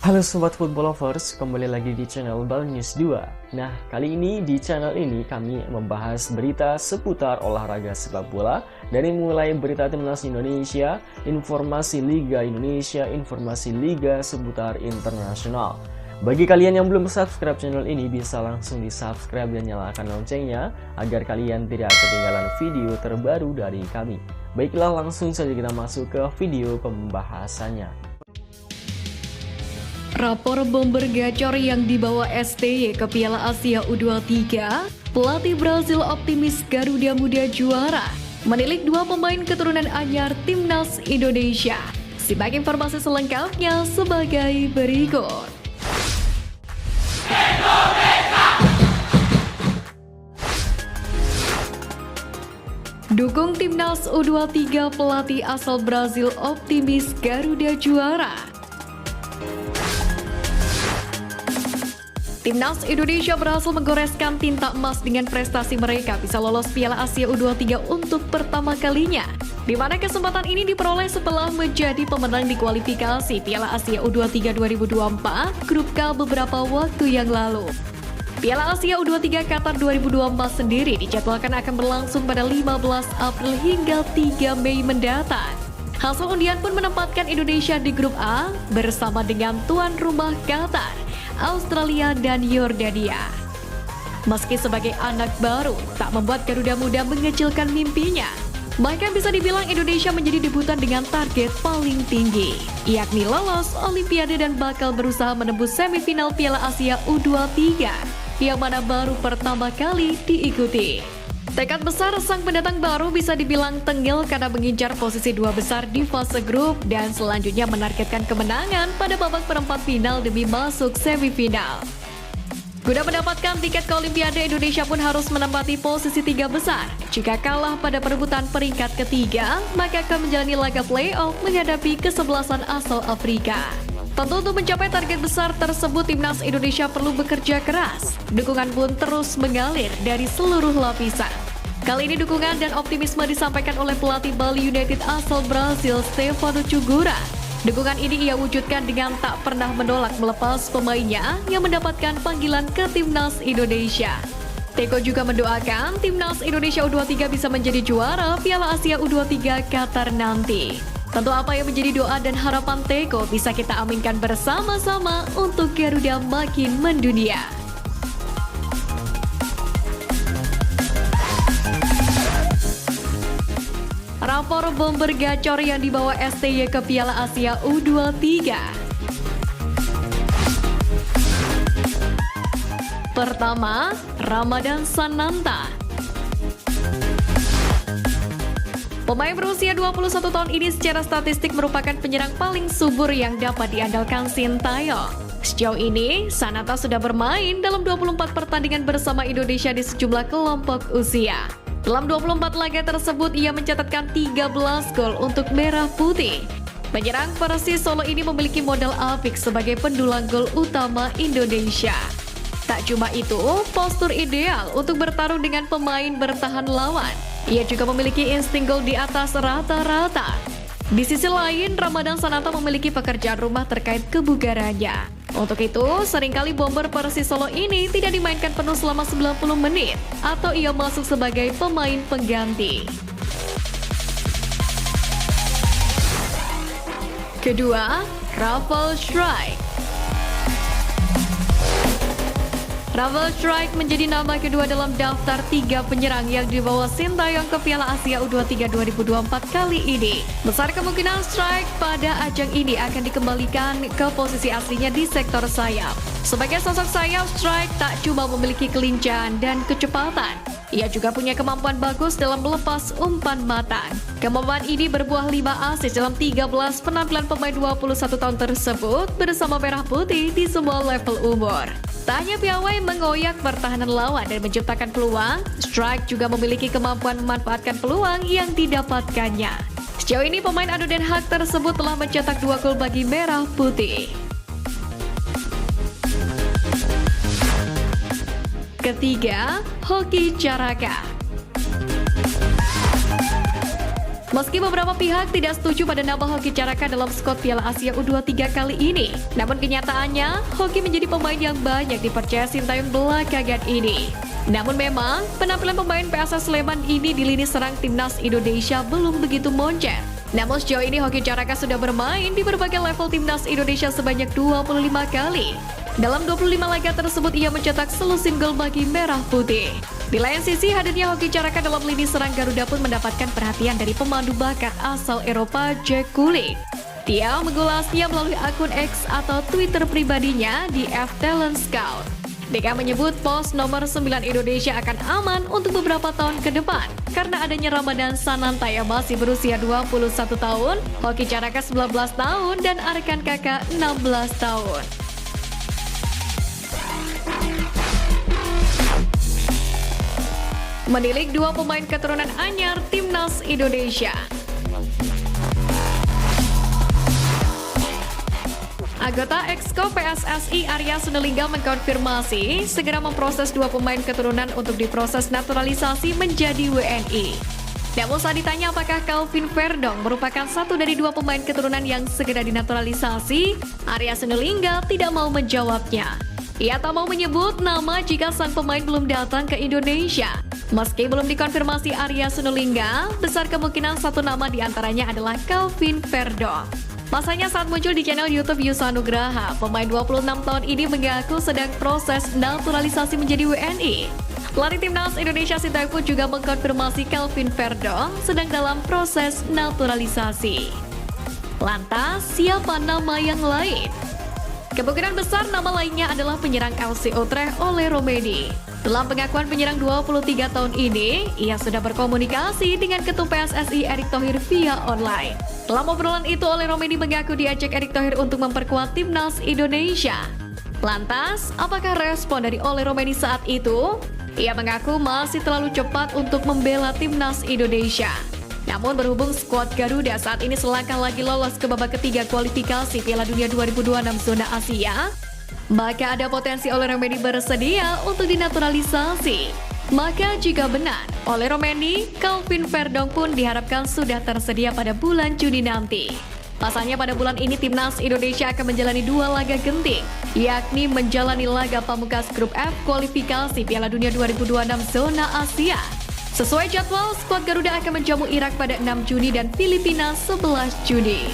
Halo Sobat Football Lovers, kembali lagi di channel Bal News 2. Nah, kali ini di channel ini kami membahas berita seputar olahraga sepak bola. Dari mulai berita timnas Indonesia, informasi Liga Indonesia, informasi Liga seputar internasional. Bagi kalian yang belum subscribe channel ini, bisa langsung di subscribe dan nyalakan loncengnya agar kalian tidak ketinggalan video terbaru dari kami. Baiklah, langsung saja kita masuk ke video pembahasannya. Rapor bomber gacor yang dibawa STY ke Piala Asia U23, pelatih Brazil optimis Garuda Muda juara, menilik dua pemain keturunan anyar Timnas Indonesia. Simak informasi selengkapnya sebagai berikut. Dukung Timnas U23, pelatih asal Brazil optimis Garuda juara. Timnas Indonesia berhasil menggoreskan tinta emas dengan prestasi mereka bisa lolos Piala Asia U23 untuk pertama kalinya, di mana kesempatan ini diperoleh setelah menjadi pemenang di kualifikasi Piala Asia U23 2024 Grup K beberapa waktu yang lalu. Piala Asia U23 Qatar 2024 sendiri dijadwalkan akan berlangsung pada 15 April hingga 3 Mei mendatang. Hasil undian pun menempatkan Indonesia di Grup A bersama dengan tuan rumah Qatar, Australia, dan Yordania. Meski sebagai anak baru, tak membuat Garuda Muda mengecilkan mimpinya. Bahkan bisa dibilang Indonesia menjadi debutan dengan target paling tinggi, yakni lolos Olimpiade dan bakal berusaha menembus semifinal Piala Asia U23, yang mana baru pertama kali diikuti. Tekad besar sang pendatang baru bisa dibilang tengil karena mengincar posisi dua besar di fase grup dan selanjutnya menargetkan kemenangan pada babak perempat final demi masuk semifinal. Guna mendapatkan tiket ke Olimpiade, Indonesia pun harus menempati posisi tiga besar. Jika kalah pada perebutan peringkat ketiga, maka akan menjalani laga playoff menghadapi kesebelasan asal Afrika. Tentu untuk mencapai target besar tersebut, Timnas Indonesia perlu bekerja keras. Dukungan pun terus mengalir dari seluruh lapisan. Kali ini dukungan dan optimisme disampaikan oleh pelatih Bali United asal Brazil, Stefano Cugura. Dukungan ini ia wujudkan dengan tak pernah menolak melepas pemainnya yang mendapatkan panggilan ke Timnas Indonesia. Teko juga mendoakan Timnas Indonesia U23 bisa menjadi juara Piala Asia U23 Qatar nanti. Tentu apa yang menjadi doa dan harapan Teko bisa kita aminkan bersama-sama untuk Garuda makin mendunia. Rapor bomber gacor yang dibawa STY ke Piala Asia U23. Pertama, Ramadan Sananta. Pemain berusia 21 tahun ini secara statistik merupakan penyerang paling subur yang dapat diandalkan Sintayong. Sejauh ini, Sananta sudah bermain dalam 24 pertandingan bersama Indonesia di sejumlah kelompok usia. Dalam 24 laga tersebut, ia mencatatkan 13 gol untuk Merah Putih. Penyerang Persis Solo ini memiliki modal apik sebagai pendulang gol utama Indonesia. Tak cuma itu, postur ideal untuk bertarung dengan pemain bertahan lawan. Ia juga memiliki insting gol di atas rata-rata. Di sisi lain, Ramadan Sananta memiliki pekerjaan rumah terkait kebugarannya. Untuk itu, seringkali bomber Persis Solo ini tidak dimainkan penuh selama 90 menit atau ia masuk sebagai pemain pengganti. Kedua, Rafael Strijk. Rafael Strijk menjadi nama kedua dalam daftar 3 penyerang yang dibawa Sintayong ke Piala Asia U23 2024 kali ini. Besar kemungkinan Strijk pada ajang ini akan dikembalikan ke posisi aslinya di sektor sayap. Sebagai sosok sayap, Strijk tak cuma memiliki kelincahan dan kecepatan, ia juga punya kemampuan bagus dalam melepas umpan matang. Kemampuan ini berbuah 5 assist dalam 13 penampilan pemain 21 tahun tersebut bersama Merah Putih di semua level umur. Tak hanya piawai mengoyak pertahanan lawan dan menciptakan peluang, Strijk juga memiliki kemampuan memanfaatkan peluang yang didapatkannya. Sejauh ini pemain adu Den Haag tersebut telah mencetak 2 gol bagi Merah Putih. Ketiga, Hoki Caraka. Meski beberapa pihak tidak setuju pada nama Hoki Caraka dalam skuad Piala Asia U23 kali ini, namun kenyataannya Hoki menjadi pemain yang banyak dipercaya Sintayong belakangan ini. Namun memang, penampilan pemain PSS Sleman ini di lini serang timnas Indonesia belum begitu moncer. Namun sejauh ini Hoki Caraka sudah bermain di berbagai level timnas Indonesia sebanyak 25 kali. Dalam 25 laga tersebut ia mencetak selusin gol bagi Merah Putih. Di lain sisi, hadirnya Hoki Caraka dalam lini serang Garuda pun mendapatkan perhatian dari pemandu bakat asal Eropa Jack Kulik. Dia mengulasnya melalui akun X atau Twitter pribadinya di @TalentScout. DK menyebut pos nomor 9 Indonesia akan aman untuk beberapa tahun ke depan karena adanya Ramadan Sananta yang masih berusia 21 tahun, Hoki Caraka 19 tahun, dan Arkan Kakak 16 tahun. Menilik dua pemain keturunan anyar timnas Indonesia. Anggota Exco PSSI Arya Sinulinga mengkonfirmasi segera memproses dua pemain keturunan untuk diproses naturalisasi menjadi WNI. Namun saat ditanya apakah Calvin Verdong merupakan satu dari dua pemain keturunan yang segera dinaturalisasi, Arya Sinulinga tidak mau menjawabnya. Ia tak mau menyebut nama jika sang pemain belum datang ke Indonesia. Meski belum dikonfirmasi Arya Sinulinga, besar kemungkinan satu nama diantaranya adalah Calvin Verdong. Masanya saat muncul di channel YouTube Yusa Nugraha, pemain 26 tahun ini mengaku sedang proses naturalisasi menjadi WNI. Pelatih timnas Indonesia Sintayong pun juga mengkonfirmasi Calvin Verdong sedang dalam proses naturalisasi. Lantas, siapa nama yang lain? Kemungkinan besar nama lainnya adalah penyerang FC Utrecht Ole Romeni. Dalam pengakuan penyerang 23 tahun ini, ia sudah berkomunikasi dengan Ketum PSSI Erick Thohir via online. Dalam obrolan itu, Ole Romeni mengaku diajak Erick Thohir untuk memperkuat timnas Indonesia. Lantas, apakah respon dari Ole Romeni saat itu? Ia mengaku masih terlalu cepat untuk membela timnas Indonesia. Namun berhubung skuad Garuda saat ini selangkah lagi lolos ke babak ketiga kualifikasi Piala Dunia 2026 zona Asia, maka ada potensi Ole Romeni bersedia untuk dinaturalisasi. Maka jika benar, Ole Romeni, Calvin Verdong pun diharapkan sudah tersedia pada bulan Juni nanti. Pasalnya pada bulan ini timnas Indonesia akan menjalani dua laga genting, yakni menjalani laga pamungkas grup F kualifikasi Piala Dunia 2026 zona Asia. Sesuai jadwal, skuad Garuda akan menjamu Irak pada 6 Juni dan Filipina 11 Juni.